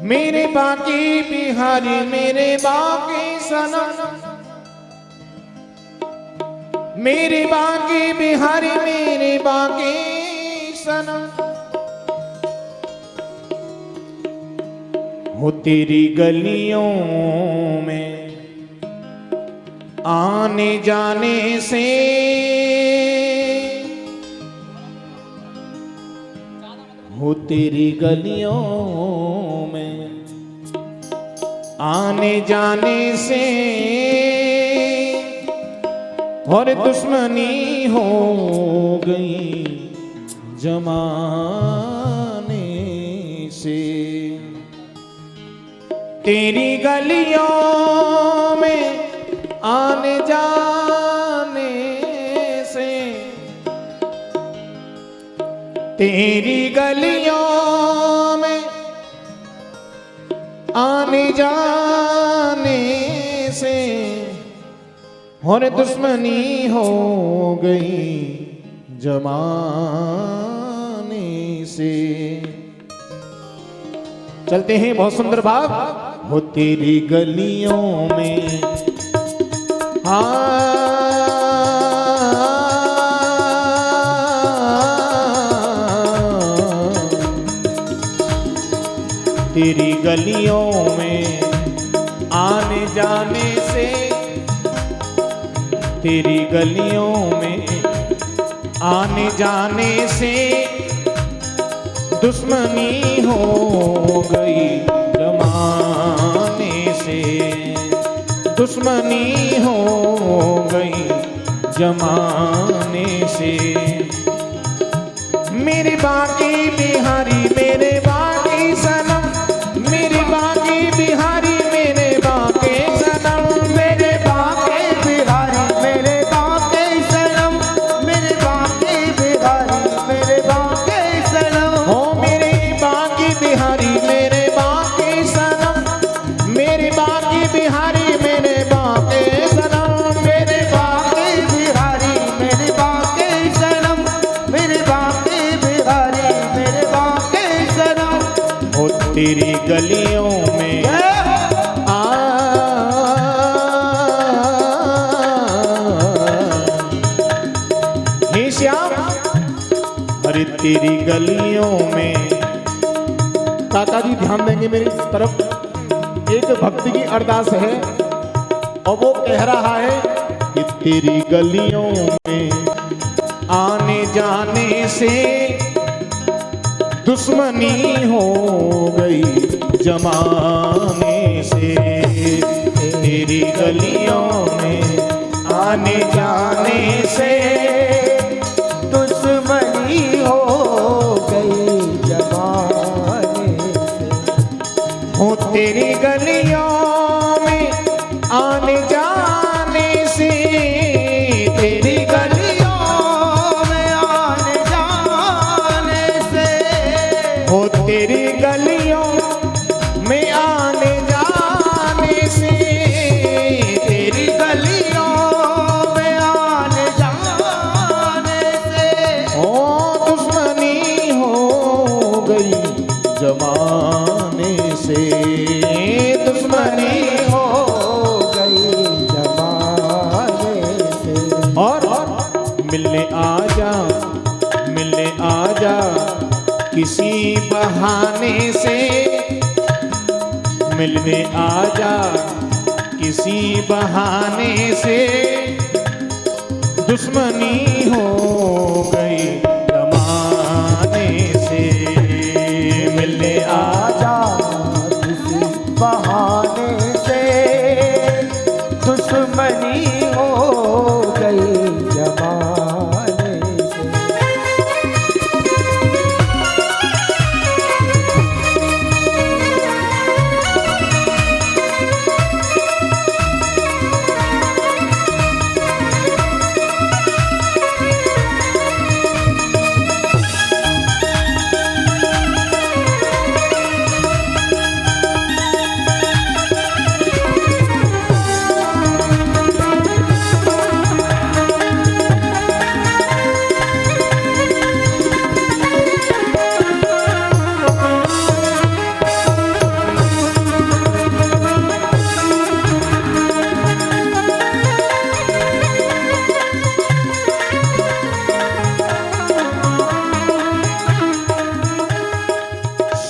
मेरे बाकी बिहारी मेरे बाकी सनम, मेरे बाकी बिहारी मेरे बाकी सनम। हो तेरी गलियों में आने जाने से, हो तेरी गलियों में आने जाने से और दुश्मनी हो गई जमाने से। तेरी गलियों में आने जाने से, तेरी गलियों में आने जाने से और दुश्मनी हो गई जमाने से। चलते हैं बहुत सुंदर भाव। हो तेरी गलियों में तेरी गलियों में आने जाने से, तेरी गलियों में आने जाने से दुश्मनी हो गई जमाने से, दुश्मनी हो गई जमाने से। मेरे बाकी बिहारी मेरे बाकी सनम, मेरे बाकी बिहारी मेरे बाकी सनम, मेरे बाकी बिहारी मेरे बाकी सनम, मेरे बाकी बिहारी मेरे बाकी सनम। हो मेरे बाकी बिहारी मेरे बाकी सनम, मेरे बाकी बिहारी मेरे बाकी सनम, मेरे बाकी बिहारी मेरे बाकी सनम, मेरे बाकी बिहारी मेरे बाकी सनम। हो तेरी गलियों में हे श्याम, अरे तेरी गलियों में। काका जी ध्यान देंगे मेरी तरफ। एक भक्ति की अरदास है और वो कह रहा है कि तेरी गलियों में आने जाने से दुश्मनी हो गई जमाने से। तेरी गलियों में आने जाने से दुश्मनी हो गई जमाने से। हो तेरी गलियों में आने जाने से, तेरी गलियों में आने जाने से, हो तेरी गलियों में आने जाने से, तेरी गलियों में आने जाने से हो दुश्मनी हो गई जमाने से, दुश्मनी हो गई जमाने से। और मिलने आजा, मिलने आजा किसी बहाने से, मिलने आजा किसी बहाने से दुश्मनी हो गई जमाने से। मिलने आजा किसी बहाने से दुश्मनी हो गई जमाने से।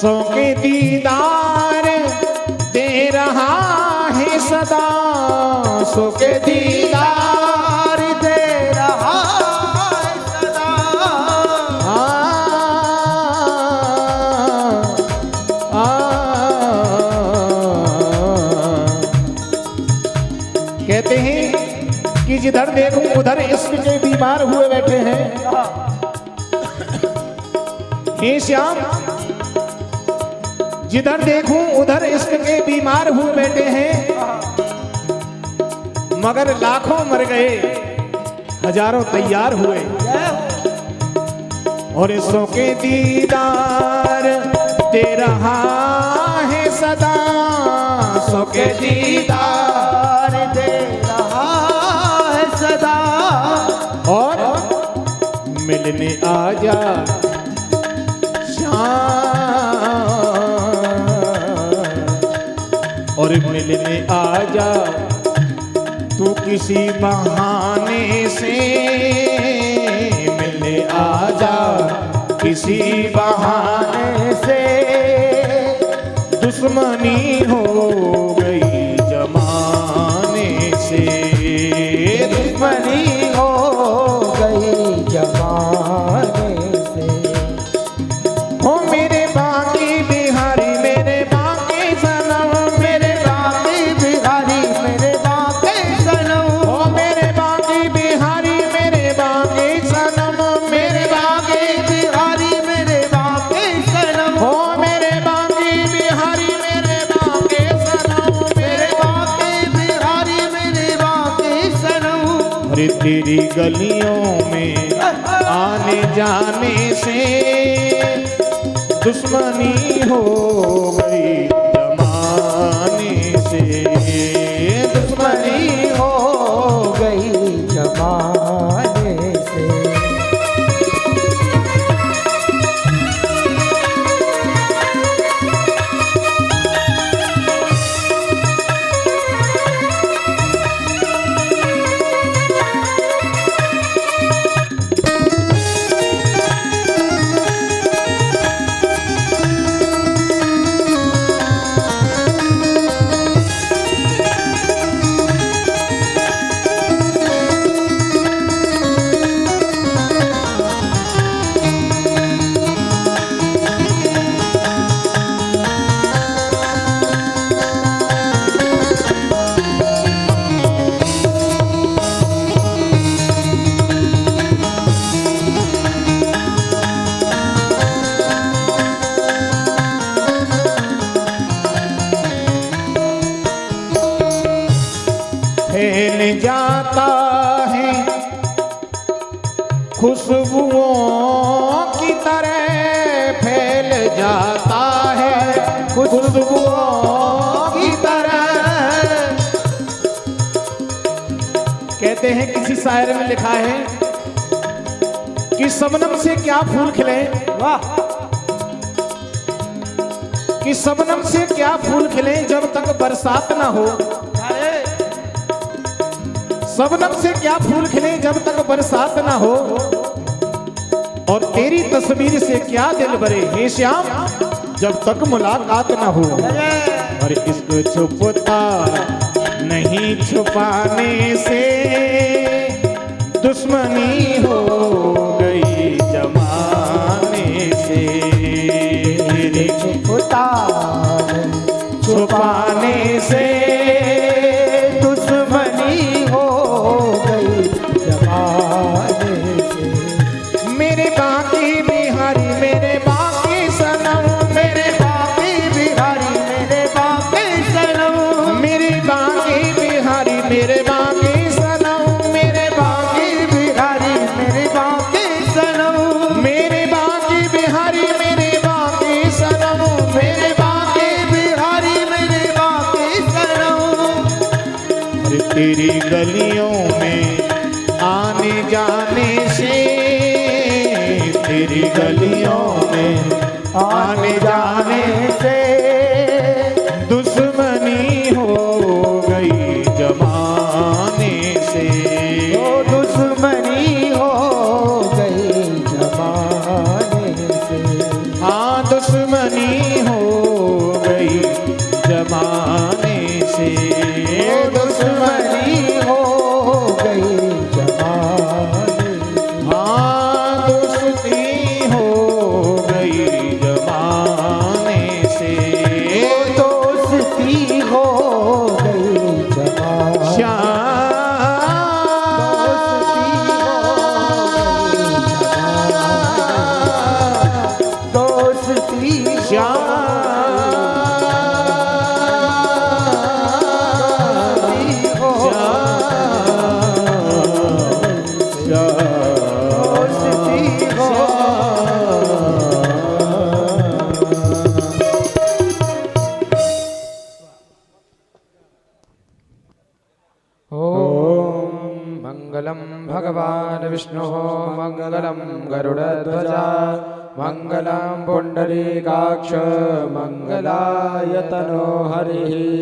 सो के दीदार दे रहा है सदा, सो के दीदार दे रहा है सदा। कहते हैं कि जिधर देखूं उधर इश्क के बीमार हुए बैठे हैं। हे श्याम, जिधर देखूं उधर इश्क के बीमार हुए बैठे हैं, मगर लाखों मर गए हजारों तैयार हुए। और इसों के दीदार दे रहा है सदा, सो के दीदार दे रहा है सदा। और मिलने आजा और मिलने आजा तू किसी बहाने से, मिलने आजा किसी बहाने से। दुश्मनी हो गई जमाने से, दुश्मनी हो गई जमाने से। हो मेरे बाकी बिहारी मेरे बाकी सनम, मेरे बाकी बिहारी मेरे बाकी सनम। हो मेरे बाकी बिहारी मेरे बाकी सनम, मेरे बाकी बिहारी मेरे बाकी सनम। हो मेरे बाकी बिहारी मेरे बाकी सनम, मेरे बाकी बिहारी मेरे बाकी सनम। अरे तेरी गलियों में आने जाने से दुश्मनी हो गई जमाने से, दुश्मनी हो गई जमाने से। फैल जाता है खुशबुओं की तरह, फैल जाता है खुशबुओं की तरह। कहते हैं किसी शायर में लिखा है कि शबनम से क्या फूल खिले, वाह। कि शबनम से क्या फूल खिले जब तक बरसात ना हो। शबनम से क्या फूल खिले जब तक बरसात ना हो, और तेरी तस्वीर से क्या दिल भरे हे श्याम जब तक मुलाकात ना हो। और इसको छुपता नहीं छुपाने से दुश्मनी हो गई जमाने से, छुपता छुपाने से दुश्मनी हो गई जमाने से। मेरे बाकी बिहारी मेरे बाकी सनम, मेरे बाकी बिहारी मेरे बाकी सनम। मेरे बाकी बिहारी मेरे बाकी सनम, मेरे बाकी बिहारी मेरे बाकी सनम। मेरे बाकी बिहारी मेरे बाकी सनम, मेरे बाकी बिहारी मेरे बाकी सनम। अरे तेरी गलियों में आने जाने से, तेरी गलियों में आने जाने से दुश्मनी हो गई जमाने से। ओ दुश्मनी हो गई जमाने से। हाँ दुश्मनी दुश्मनी हो गई जमाने से, दुश्मनी हो गई जमाने, हाँ दोस्ती हो गई जमाने से, दोस्ती हो गई जमाने, दोस्ती मंगलम भगवान विष्णु मंगलम गरुड़ध्वजा मंगलम पुंडरीकाक्ष मंगलाय तनो हरि।